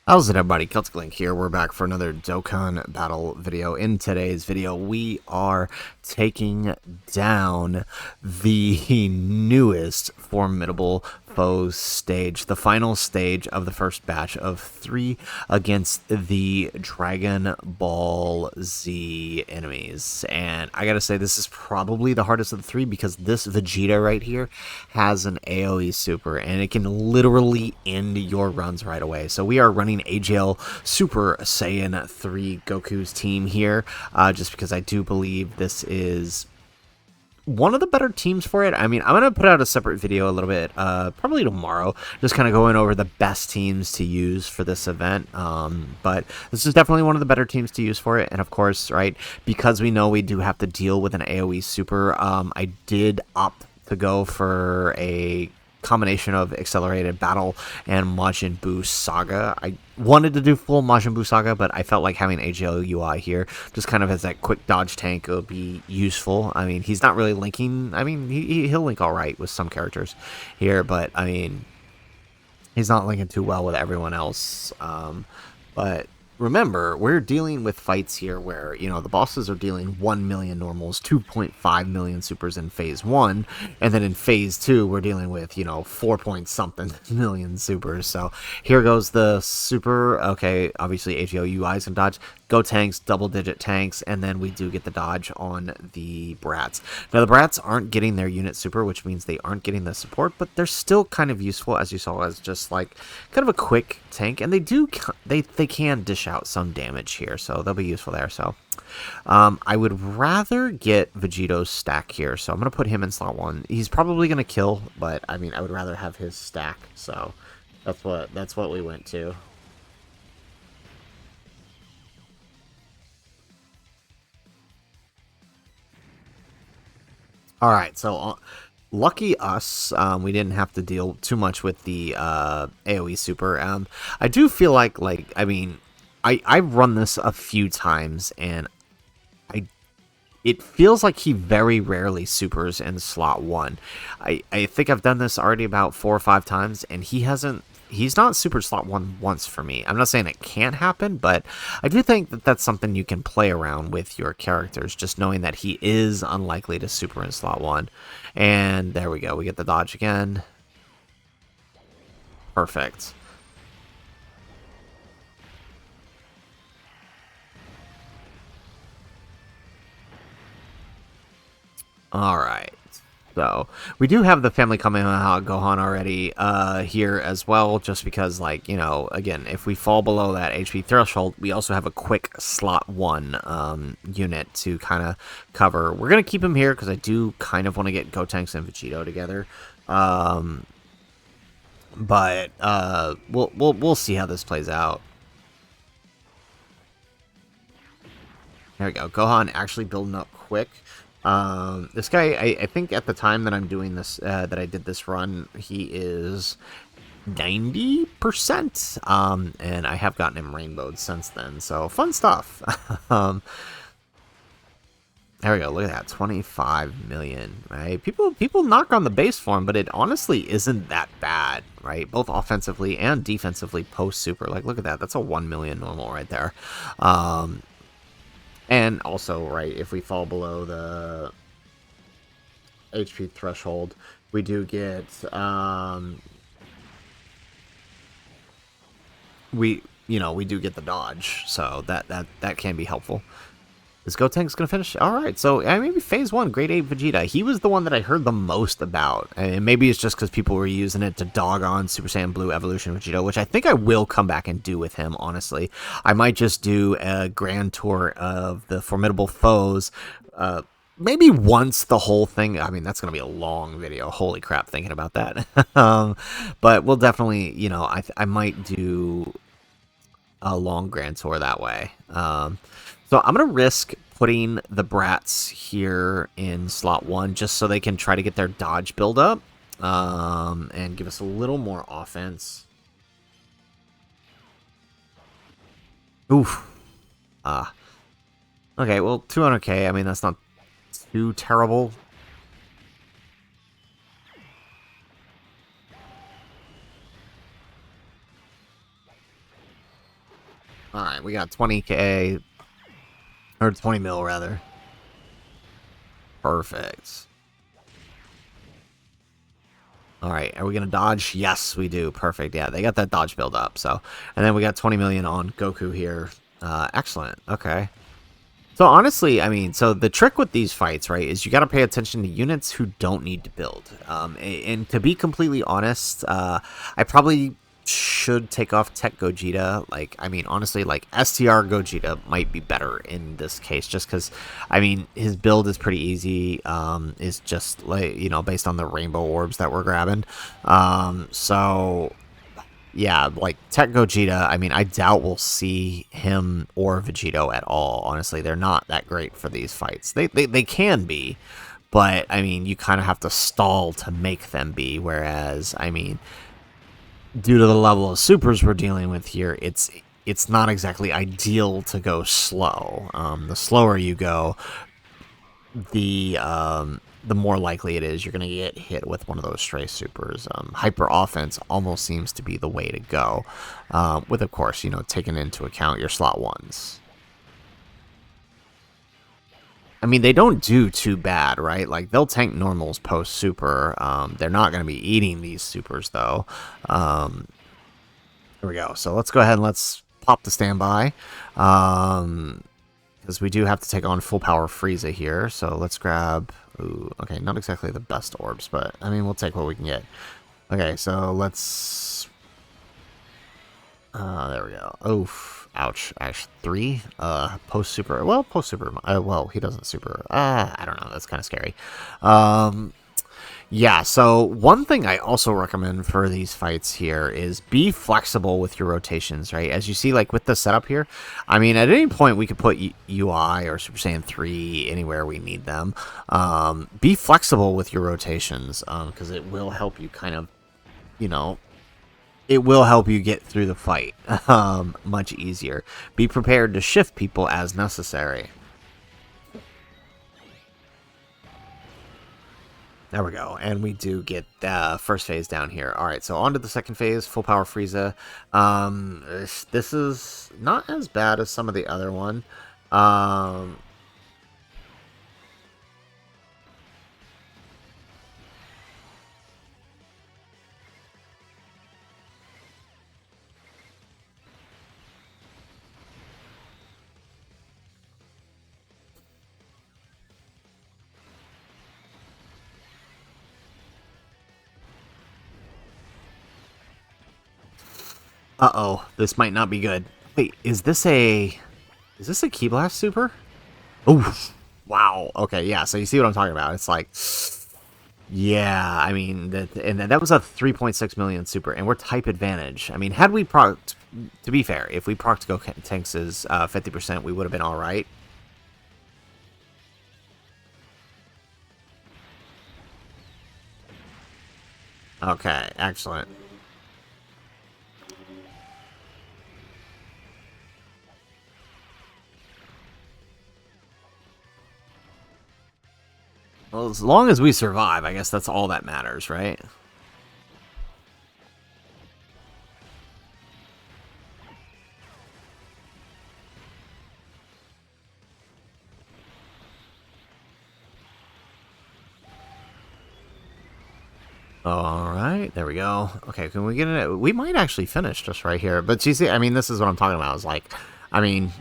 How's it, everybody? Celtic Link here. We're back for another Dokkan battle video. In today's video, we are taking down the newest Formidable Foes stage, the final stage of the first batch of 3 against the Dragon Ball Z enemies. And I gotta say, this is probably the hardest of the 3 because this Vegeta right here has an AoE super, and it can literally end your runs right away. So we are running AGL Super Saiyan 3 Goku's team here, just because I do believe this is one of the better teams for it. I mean, I'm going to put out a separate video a little bit, probably tomorrow, just kind of going over the best teams to use for this event. But this is definitely one of the better teams to use for it. And of course, right, because we know we do have to deal with an AoE super, I did opt to go for a combination of accelerated battle and Majin Buu Saga. I wanted to do full Majin Buu Saga, but I felt like having AGL UI here just kind of as that quick dodge tank would be useful. I mean, he's not really linking. I mean, he'll link all right with some characters here, but I mean, he's not linking too well with everyone else. But remember, we're dealing with fights here where, you know, the bosses are dealing 1 million normals, 2.5 million supers in phase 1, and then in phase 2, we're dealing with, you know, 4 point something million supers. So here goes the super. Okay, obviously AGO UIs can dodge. Go tanks, double-digit tanks, and then we do get the dodge on the Brats. Now, the Brats aren't getting their unit super, which means they aren't getting the support, but they're still kind of useful, as you saw, as just like kind of a quick tank, and they can dish out some damage here, so they'll be useful there. So I would rather get Vegeto's stack here, so I'm going to put him in slot 1. He's probably going to kill, but I mean, I would rather have his stack, so that's what we went to. All right, so lucky us, we didn't have to deal too much with the AoE super. I do feel like I mean, I've run this a few times, and it feels like he very rarely supers in slot 1. I think I've done this already about 4 or 5 times, and he's not super slot 1 once for me. I'm not saying it can't happen, but I do think that that's something you can play around with your characters, just knowing that he is unlikely to super in slot 1. And there we go. We get the dodge again. Perfect. All right. So we do have the family Kamehameha Gohan already here as well, just because, like, you know, again, if we fall below that HP threshold, we also have a quick slot 1 unit to kind of cover. We're gonna keep him here because I do kind of want to get Gotenks and Vegito together. But we'll see how this plays out. There we go. Gohan actually building up quick. This guy, I think at the time that I'm doing this, that I did this run, he is 90%. And I have gotten him rainbowed since then, so fun stuff. There we go. Look at that, 25 million, right? People knock on the base form, but it honestly isn't that bad, right? Both offensively and defensively post super. Like, look at that. That's a 1 million normal right there. And also, right, if we fall below the HP threshold, we do get, we do get the dodge, so that can be helpful. Is Gotenks gonna finish? All right, so maybe phase 1, grade 8 Vegeta. He was the one that I heard the most about, and maybe it's just because people were using it to dog on Super Saiyan Blue Evolution Vegeta, which I think I will come back and do with him. Honestly, I might just do a grand tour of the Formidable Foes. Maybe once the whole thing. I mean, that's going to be a long video. Holy crap, thinking about that. But we'll definitely, you know, I might do a long grand tour that way. So I'm going to risk putting the Brats here in slot 1 just so they can try to get their dodge build up and give us a little more offense. Oof. Okay, well, 200k. I mean, that's not too terrible. Alright, we got 20k, or 20 mil rather. Perfect. Alright, are we gonna dodge? Yes, we do. Perfect. Yeah, they got that dodge build up. So, and then we got 20 million on Goku here. Excellent. Okay. So honestly, I mean, so the trick with these fights, right, is you got to pay attention to units who don't need to build. And to be completely honest, I probably should take off Tech Gogeta. Like, I mean, honestly, like STR Gogeta might be better in this case, just because, I mean, his build is pretty easy. Is just like, you know, based on the rainbow orbs that we're grabbing. So yeah, like Tech Gogeta, I mean, I doubt we'll see him or Vegito at all. Honestly, they're not that great for these fights. They can be, but I mean, you kind of have to stall to make them be. Whereas, I mean, due to the level of supers we're dealing with here, it's not exactly ideal to go slow. The slower you go, the more likely it is you're going to get hit with one of those stray supers. Hyper offense almost seems to be the way to go, with, of course, you know, taking into account your slot ones. I mean, they don't do too bad, right? Like, they'll tank normals post-super. They're not going to be eating these supers, though. Here we go. So let's go ahead and let's pop the standby. Because we do have to take on full power Frieza here. So let's grab... Ooh, okay, not exactly the best orbs, but, I mean, we'll take what we can get. Okay, so let's... there we go. Oof. Ouch. Actually, 3? Post-super... Well, post-super... well, he doesn't super... I don't know. That's kind of scary. Yeah, so one thing I also recommend for these fights here is be flexible with your rotations, right? As you see, like, with the setup here, I mean, at any point we could put UI or Super Saiyan 3 anywhere we need them. Be flexible with your rotations, because it will help you kind of, you know, it will help you get through the fight much easier. Be prepared to shift people as necessary. There we go, and we do get first phase down here. All right, so on to the second phase, full power Frieza. This is not as bad as some of the other one. Uh-oh, this might not be good. Wait, is this a Ki Blast Super? Oof. Wow. Okay, yeah, so you see what I'm talking about. It's like, yeah, I mean, that was a 3.6 million Super, and we're type advantage. I mean, had we procced, to be fair, if we procced Gotenks' 50%, we would have been all right. Okay, excellent. Well, as long as we survive, I guess that's all that matters, right? All right, there we go. Okay, can we get it? We might actually finish just right here. But you see, I mean, this is what I'm talking about. Is like, I mean,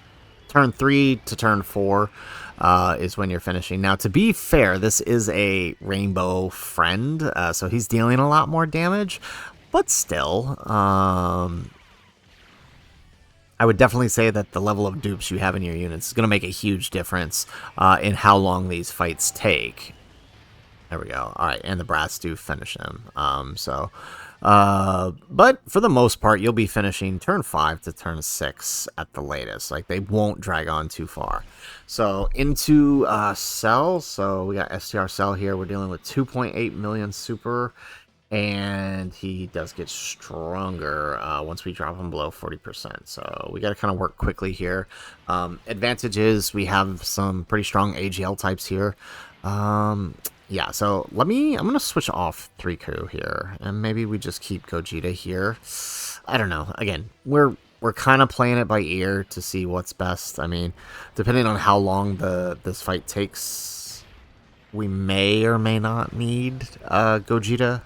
turn 3 to turn 4 is when you're finishing. Now, to be fair, this is a rainbow friend, so he's dealing a lot more damage. But still, I would definitely say that the level of dupes you have in your units is going to make a huge difference in how long these fights take. There we go. All right, and the brats do finish him. But for the most part, you'll be finishing turn 5 to turn 6 at the latest. Like, they won't drag on too far. So, into Cell. So, we got STR Cell here. We're dealing with 2.8 million super. And he does get stronger once we drop him below 40%. So, we got to kind of work quickly here. Advantage is we have some pretty strong AGL types here. Yeah, so I'm going to switch off 3Ku here, and maybe we just keep Gogeta here. I don't know. Again, we're we're kind of playing it by ear to see what's best. I mean, depending on how long this fight takes, we may or may not need Gogeta.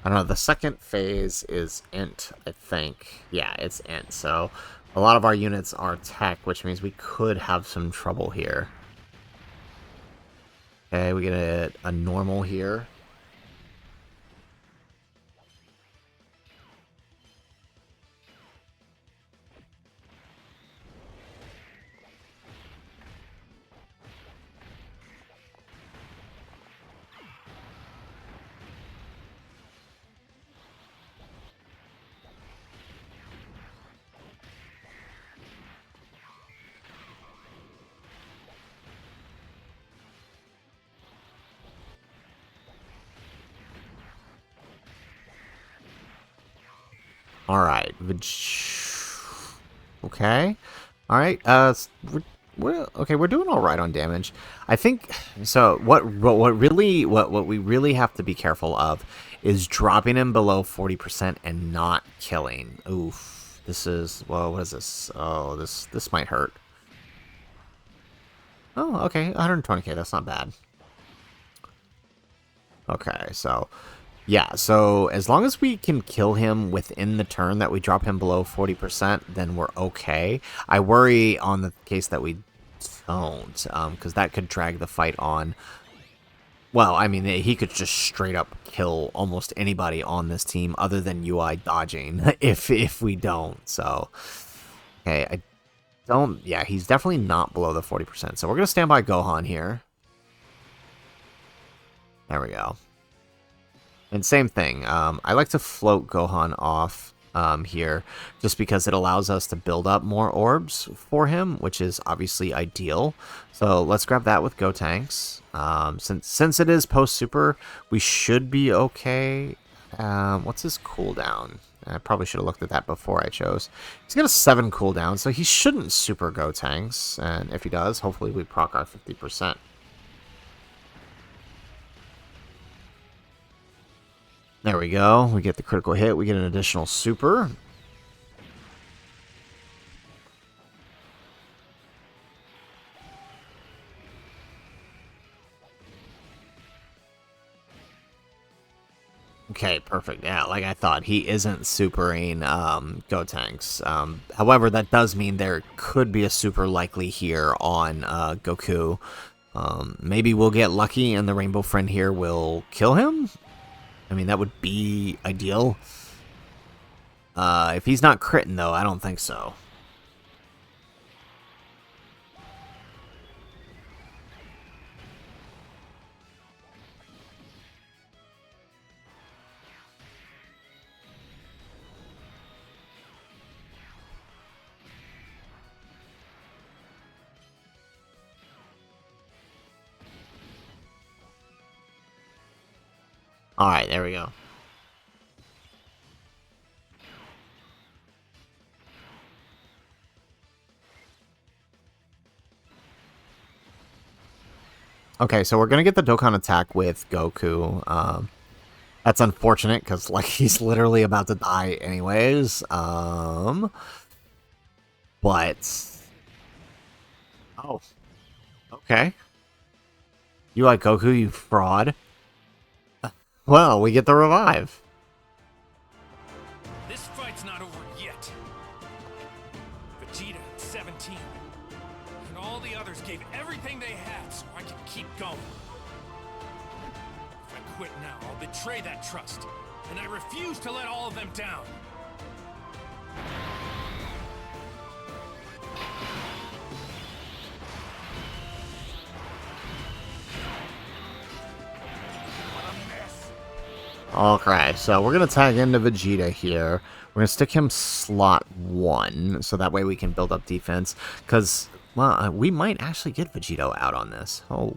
I don't know, the second phase is Int, I think. Yeah, it's Int, so a lot of our units are tech, which means we could have some trouble here. Okay, we get a normal here. Alright. Okay. Alright, we're doing alright on damage. I think, so what we really have to be careful of is dropping him below 40% and not killing. Oof. This is, well, what is this? Oh, this might hurt. Oh, okay, 120k, that's not bad. Okay, so yeah, so as long as we can kill him within the turn that we drop him below 40%, then we're okay. I worry on the case that we don't, because that could drag the fight on. Well, I mean, he could just straight up kill almost anybody on this team other than UI dodging if we don't. So, okay, I don't, yeah, he's definitely not below the 40%. So we're going to stand by Gohan here. There we go. And same thing, I like to float Gohan off here just because it allows us to build up more orbs for him, which is obviously ideal. So let's grab that with Gotenks. Since it is post-super, we should be okay. What's his cooldown? I probably should have looked at that before I chose. He's got a 7 cooldown, so he shouldn't super Gotenks. And if he does, hopefully we proc our 50%. There we go. We get the critical hit. We get an additional super. Okay, perfect. Yeah, like I thought, he isn't supering Gotenks. However, that does mean there could be a super likely here on Goku. Maybe we'll get lucky and the Rainbow Friend here will kill him? I mean, that would be ideal. If he's not critting, though, I don't think so. Alright, there we go. Okay, so we're gonna get the Dokkan attack with Goku. That's unfortunate, because, like, he's literally about to die anyways. But... Oh. Okay. You like Goku, you fraud? Well, we get the revive. This fight's not over yet. Vegeta at 17. And all the others gave everything they had so I could keep going. If I quit now, I'll betray that trust. And I refuse to let all of them down. Okay, so we're going to tag into Vegeta here. We're going to stick him slot 1, so that way we can build up defense. Because, well, we might actually get Vegito out on this. Oh,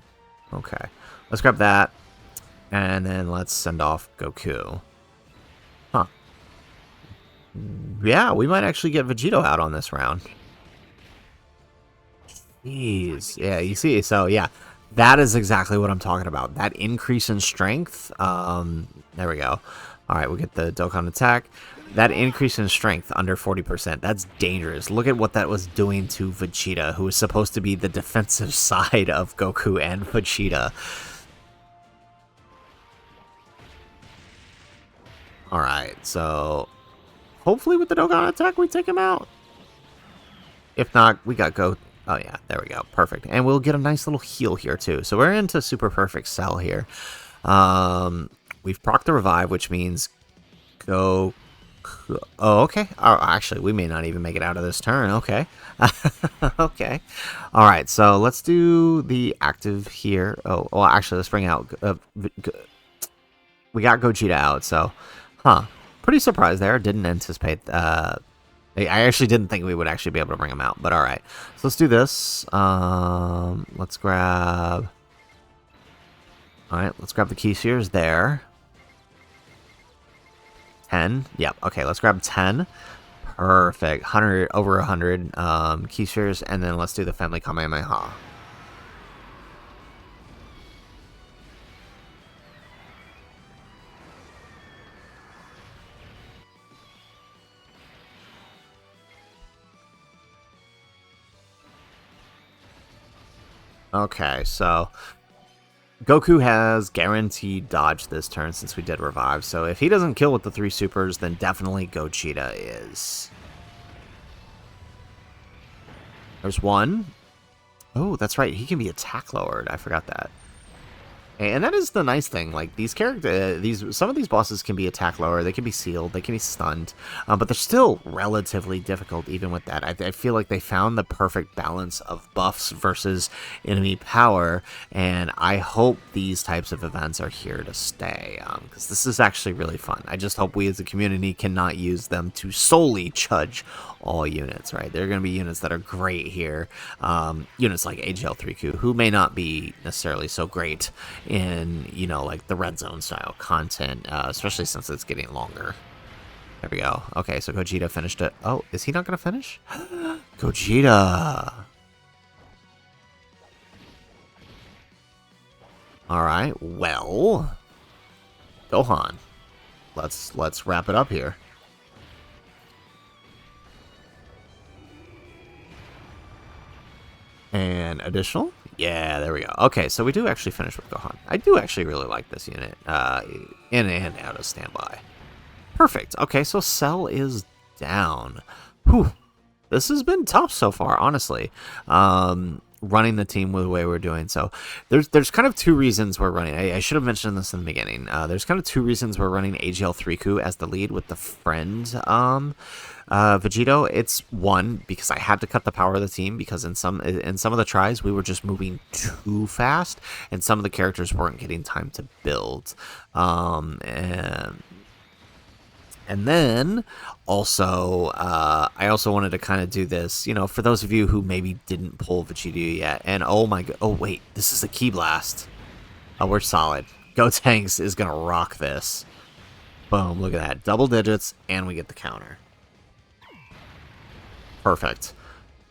okay. Let's grab that. And then let's send off Goku. Huh. Yeah, we might actually get Vegito out on this round. Jeez. Yeah, you see, so yeah. That is exactly what I'm talking about. That increase in strength. There we go. All right, we get the Dokkan attack. That increase in strength under 40%, that's dangerous. Look at what that was doing to Vegeta, who was supposed to be the defensive side of Goku and Vegeta. Alright, so hopefully with the Dokkan attack we take him out. If not, we got Go. Oh yeah, there we go. Perfect. And we'll get a nice little heal here too. So we're into Super Perfect Cell here. We've procced the revive, which means go. Oh, okay. Oh, actually, we may not even make it out of this turn. Okay. Okay. All right. So let's do the active here. Oh, well, actually, let's bring out. We got Gogeta out. So, pretty surprised there. Didn't anticipate. I actually didn't think we would actually be able to bring him out. But all right. So let's do this. Let's grab. All right. Let's grab the key spheres there. 10. Yep. Okay, let's grab 10. Perfect. 100, over 100 key spheres, and then let's do the family Kamehameha. Okay, so Goku has guaranteed dodge this turn since we did revive, so if he doesn't kill with the 3 supers, then definitely Gogeta is. There's one. Oh, that's right, he can be attack lowered. I forgot that. And that is the nice thing. Like these some of these bosses can be attack lower, they can be sealed, they can be stunned, but they're still relatively difficult even with that. I feel like they found the perfect balance of buffs versus enemy power, and I hope these types of events are here to stay because this is actually really fun. I just hope we as a community cannot use them to solely chudge all units. Right? There are going to be units that are great here, units like AGL3Q, who may not be necessarily so great in, you know, like the red zone style content, especially since it's getting longer. There we go. Okay, so Gogeta finished it. Oh, is he not going to finish? Gogeta! Alright, well, Gohan. Let's wrap it up here. And additional? Yeah, there we go. Okay, so we do actually finish with Gohan. I do actually really like this unit, in and out of standby. Perfect. Okay, so Cell is down. Whew. This has been tough so far, honestly. Running the team the way we're doing. So there's kind of 2 reasons we're running. I should have mentioned this in the beginning. There's kind of 2 reasons we're running AGL3Ku as the lead with the friend Vegito. It's one, because I had to cut the power of the team because in some of the tries we were just moving too fast and some of the characters weren't getting time to build. And then also, I also wanted to kind of do this, you know, for those of you who maybe didn't pull Vegeta yet. And oh my god, oh wait, this is a Ki Blast. Oh, we're solid. Gotenks is gonna rock this. Boom, look at that. Double digits, and we get the counter. Perfect.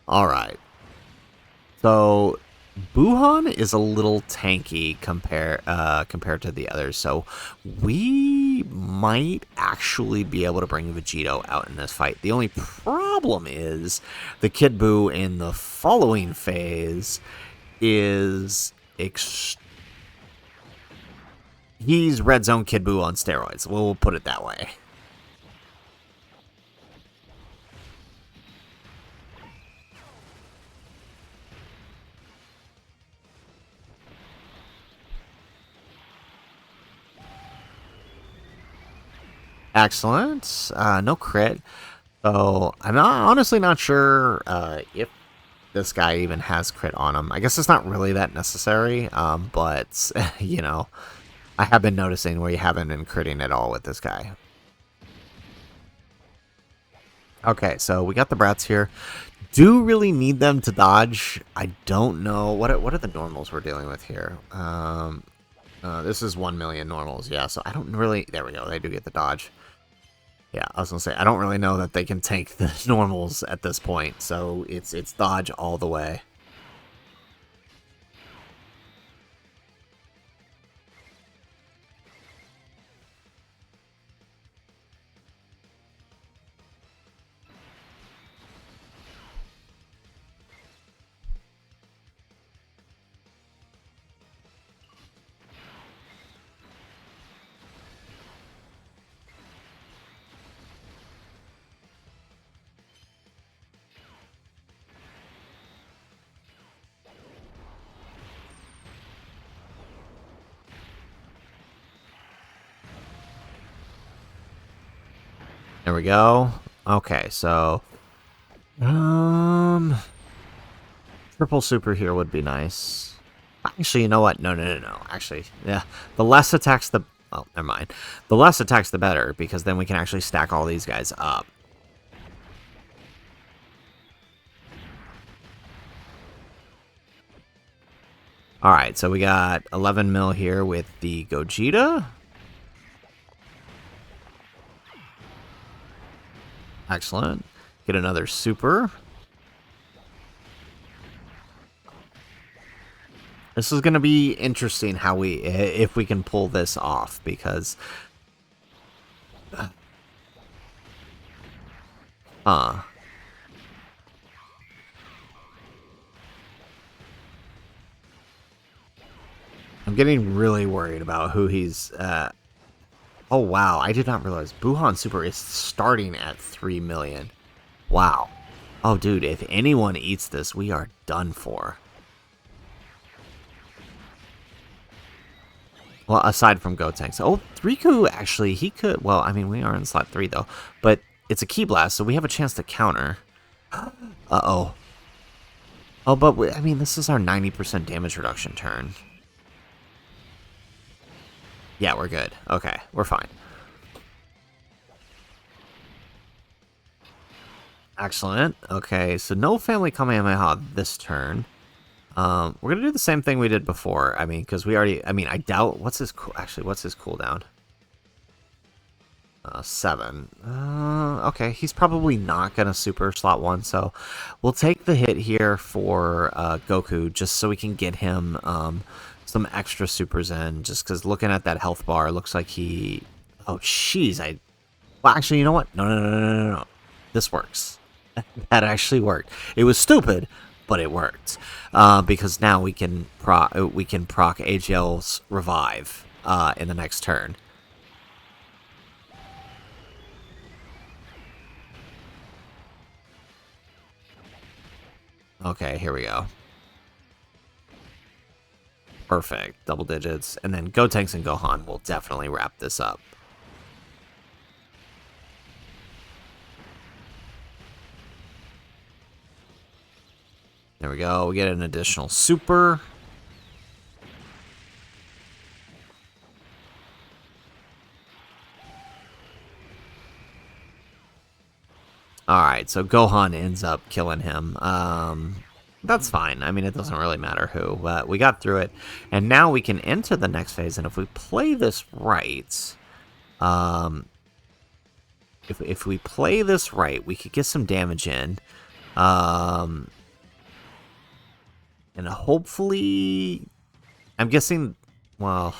Alright. So Buhan is a little tanky compared to the others, so we might actually be able to bring Vegito out in this fight. The only problem is the Kid Buu in the following phase is he's Red Zone Kid Buu on steroids. We'll put it that way. Excellent. No crit. So I'm honestly not sure if this guy even has crit on him. I guess it's not really that necessary, but, you know, I have been noticing where you haven't been critting at all with this guy. Okay, so we got the brats here. Do really need them to dodge. I don't know. What are the normals we're dealing with here? This is 1 million normals, yeah, so I don't really... There we go, they do get the dodge. Yeah, I was gonna say, I don't really know that they can tank the normals at this point, so it's dodge all the way. There we go. Okay, so triple super here would be nice. Actually, you know what? No. Actually, yeah. The less attacks, the... Oh, never mind. The less attacks, the better, because then we can actually stack all these guys up. Alright, so we got 11 mil here with the Gogeta. Excellent. Get another super. This is going to be interesting how if we can pull this off, because I'm getting really worried about who he's oh wow, I did not realize Buhan Super is starting at 3 million. Wow. Oh dude, if anyone eats this, we are done for. Well, aside from Gotenks. Oh, Riku, actually, he could... Well, I mean, we are in slot 3, though. But it's a Ki Blast, so we have a chance to counter. Uh-oh. Oh, but, I mean, this is our 90% damage reduction turn. Yeah, we're good. Okay, we're fine. Excellent. Okay, so no family Kamehameha this turn. We're gonna do the same thing we did before. I mean, because we already... I mean, I doubt... What's his... Actually, what's his cooldown? 7. Okay, he's probably not gonna super slot 1, so we'll take the hit here for Goku, just so we can get him some extra supers in, just because looking at that health bar, it looks like he... Oh, jeez, Well, actually, you know what? No. This works. That actually worked. It was stupid, but it worked. Because now we can proc AGL's Revive in the next turn. Okay, here we go. Perfect. Double digits. And then Gotenks and Gohan will definitely wrap this up. There we go. We get an additional super. Alright, so Gohan ends up killing him. That's fine. I mean, it doesn't really matter who, but we got through it. And now we can enter the next phase, and if we play this right, if we play this right, we could get some damage in. And hopefully... I'm guessing... Well...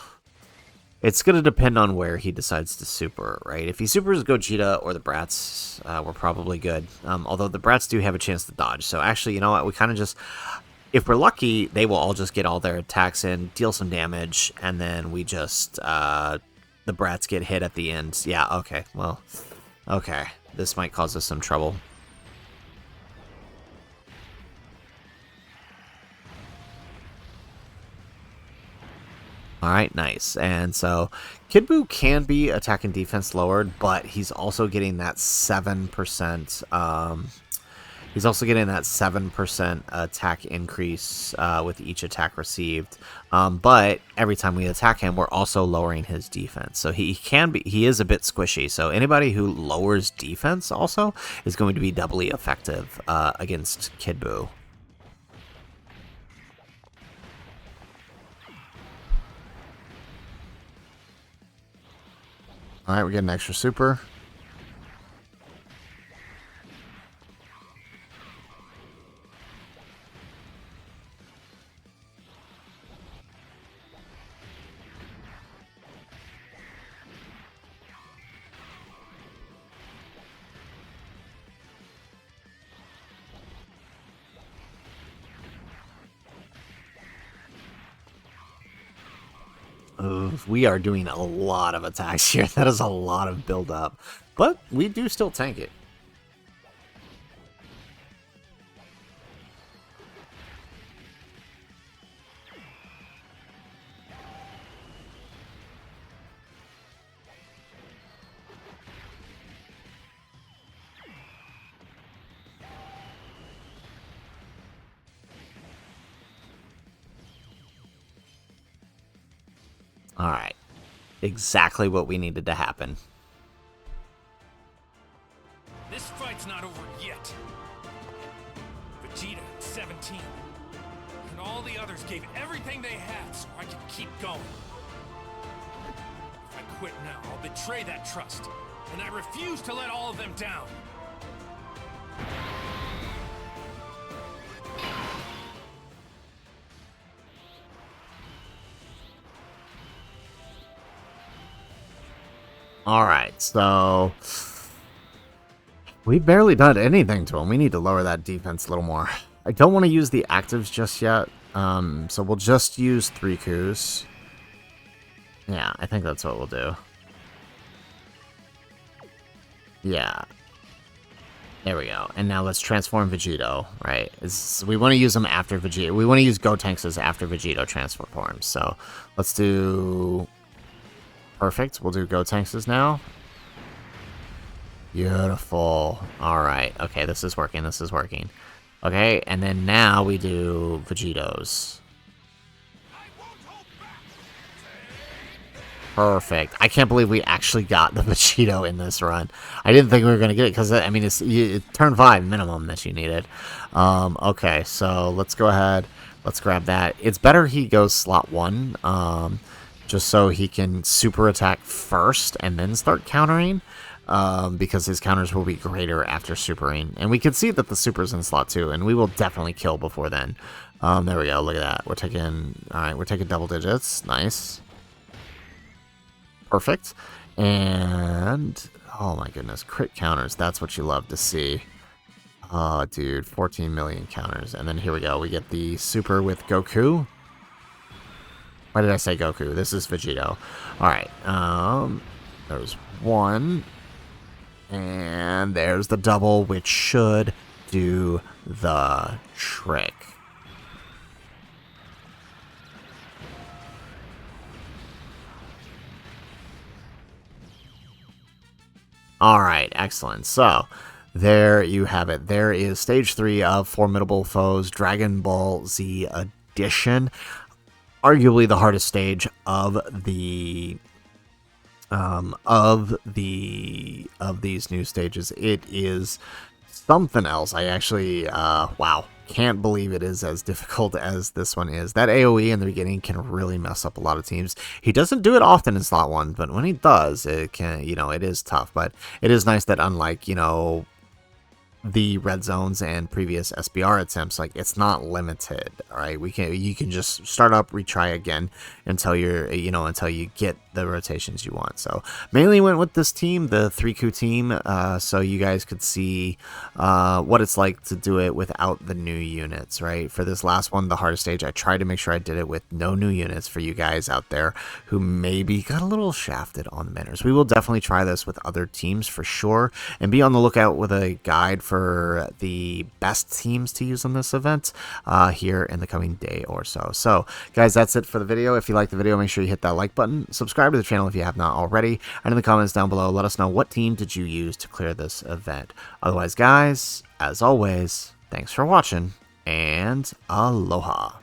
It's going to depend on where he decides to super, right? If he supers Gogeta or the Brats, we're probably good. Although the Brats do have a chance to dodge. So actually, you know what? We kind of just... If we're lucky, they will all just get all their attacks in, deal some damage, and then we just... the Brats get hit at the end. Yeah, okay. Well, okay. This might cause us some trouble. Alright, nice. And so Kid Buu can be attack and defense lowered, but he's also getting that 7%. He's also getting that 7% attack increase with each attack received. But every time we attack him, we're also lowering his defense. So he is a bit squishy. So anybody who lowers defense also is going to be doubly effective against Kid Buu. Alright, we get an extra super. We are doing a lot of attacks here. That is a lot of build-up. But we do still tank it. Alright. Exactly what we needed to happen. This fight's not over yet. Vegeta, 17. And all the others gave everything they had so I could keep going. If I quit now, I'll betray that trust. And I refuse to let all of them down. Alright, so we've barely done anything to him. We need to lower that defense a little more. I don't want to use the actives just yet, so we'll just use 3 coups. Yeah, I think that's what we'll do. Yeah. There we go. And now let's transform Vegito, right? We want to use them after Vegito. We want to use Gotenks after Vegito transforms. So let's do... Perfect. We'll do Gotenks now. Beautiful. Alright. Okay, this is working. This is working. Okay, and then now we do Vegitos. Perfect. I can't believe we actually got the Vegito in this run. I didn't think we were going to get it, because, I mean, it's turn 5 minimum that you needed. Okay, so let's go ahead. Let's grab that. It's better he goes slot 1, just so he can super attack first and then start countering, because his counters will be greater after supering. And we can see that the super's in slot 2, and we will definitely kill before then. There we go. Look at that. We're taking... Alright, we're taking double digits. Nice. Perfect. And... Oh my goodness. Crit counters. That's what you love to see. Oh, dude. 14 million counters. And then here we go. We get the super with Goku. Why did I say Goku? This is Vegito. Alright. There's 1. And there's the double, which should do the trick. Alright, excellent. So, there you have it. There is Stage 3 of Formidable Foes Dragon Ball Z Edition. Arguably the hardest stage of the... of these new stages. It is something else. I actually, wow, can't believe it is as difficult as this one is. That AoE in the beginning can really mess up a lot of teams. He doesn't do it often in slot 1, but when he does, it can, you know, it is tough. But it is nice that, unlike, you know, the red zones and previous SBR attempts, like, it's not limited. All right, you can just start up, retry again until you're, you know, until you get the rotations you want. So mainly went with this team, the 3-coup team, so you guys could see what it's like to do it without the new units. Right, for this last one, the hardest stage, I tried to make sure I did it with no new units for you guys out there who maybe got a little shafted on the manners. We will definitely try this with other teams for sure, and be on the lookout with a guide for the best teams to use on this event here in the coming day or so. So guys, that's it for the video. If you liked the video, make sure you hit that like button, subscribe to the channel if you have not already, and in the comments down below, let us know what team did you use to clear this event. Otherwise, guys, as always, thanks for watching, and aloha.